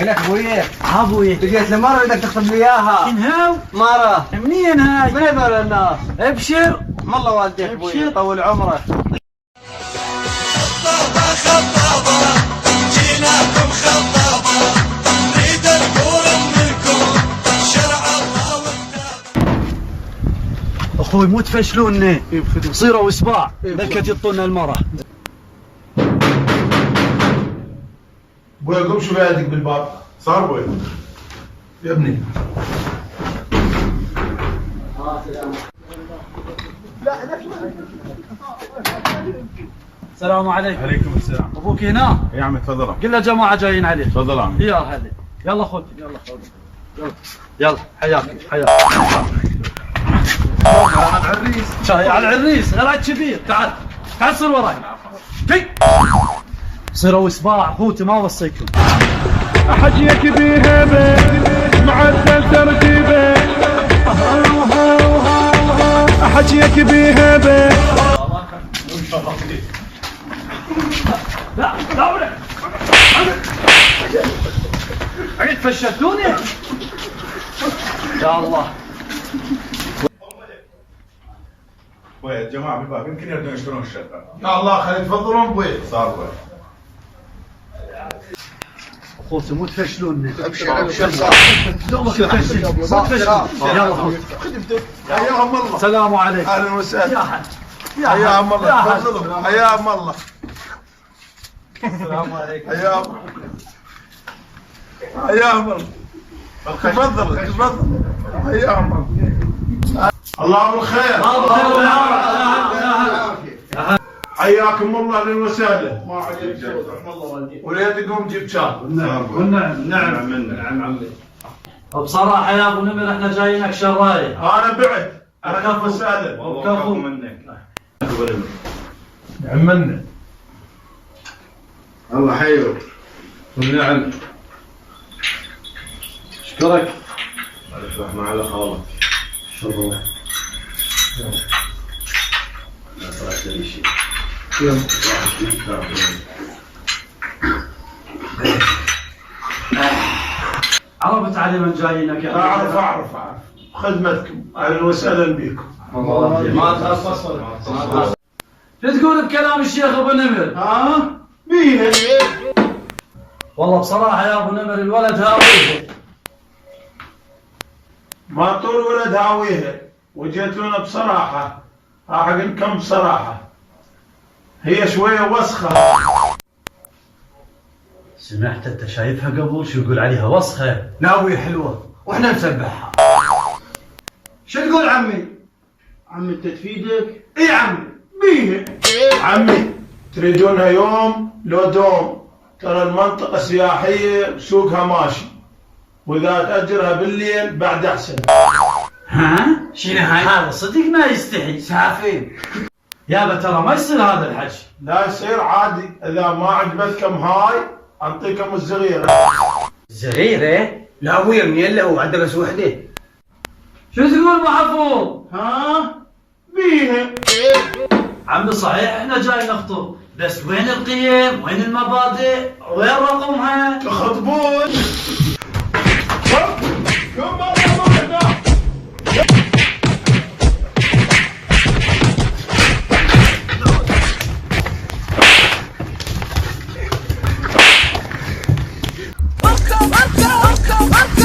لك ابوي ابوي جيت لمرة بدك تخطب لي اياها. شنو مرة منين هاي؟ من هذول الناس؟ ابشر والله والديك ابوي طول عمرك. خطابة جيناكم خطابة نريد الكورة منكم شرع الله وكتابه. اخوي مو تفشلوني صيروا اسباع لك يطولنا المرة. ابوي قوم شو بيدك بالباب؟ صار ابوي يا ابني. السلام عليكم. عليكم السلام. ابوك هنا؟ يا عمي تفضل. قل له جماعة جايين عليك. تفضل عمي. يا هلا يلا خذ يلا خذ يلا حياك حياك. على العريس. شاي على العريس غير كبير. تعال تعال صير وراي. كي صيروا اسباع اخوتي ما وصيكم. حجيك بهبه معدل ترتيبه حجيك بهبه. لا لا ولا عيد فشلتوني يا الله. ابوي الجماعه بالباب يمكن يردون يشترون الشقه. يا الله خلي تفضلون ابوي. صار ابوي. اخوتي مو تفشلوني. ابشر ابشر. دوبك تفشل مو تفشل. يلا اخوتي حياهم الله. السلام عليكم. اهلا وسهلا. يا حد يا حياهم يا الله حد. تفضلوا. حياهم الله. السلام عليكم. حياهم حياهم الله. تفضل تفضل. حياهم الله. الله بالخير. حياكم الله اهلا وسهلا. ما عليك رحم الله والديك. وليد قوم جيب شاي. والنعم نعم عمي. بصراحة يا ابو نمر احنا جايينك شراية. انا بعت. انا كفو وسهلا. كفو منك. نعم منك. الله حيوك. والنعم. اشكرك. الف رحمه على خالك. شكرا. لا صارت لي شيء. عرفت علي من جايينك يا اعرف خدمتكم اهلا وسهلا بكم. ما تخصص. شو تقول بكلام الشيخ ابو نمر؟ ها بيه. والله بصراحة يا ابو نمر الولد هاويه. ما طول ولد هاويها وجيت لنا بصراحة. راح اقول لكم بصراحة هي شوية وسخة. سمعت انت شايفها قبل شو يقول عليها وسخة؟ ناوية حلوة واحنا نسبحها. شو تقول عمي؟ عمي انت تفيدك؟ اي عمي بيه. عمي تريدونها يوم لو دوم. ترى المنطقة سياحية سوقها ماشي واذا تأجرها بالليل بعد احسن. ها؟ شنو هاي؟ هذا صدق ما يستحي. سافين. يابا ترى ما يصير هذا الحكي. لا يصير عادي. اذا ما عجبتكم هاي اعطيكم الصغيرة. صغيرة؟ لا ابويا من يلا هو عنده بس وحدة. شو تقول ابو حفوظ؟ ها بيه. عمي صحيح احنا جاي نخطب بس وين القيم؟ وين المبادئ؟ وين رقمها؟ تخطبون. كم مرة هنا. أركب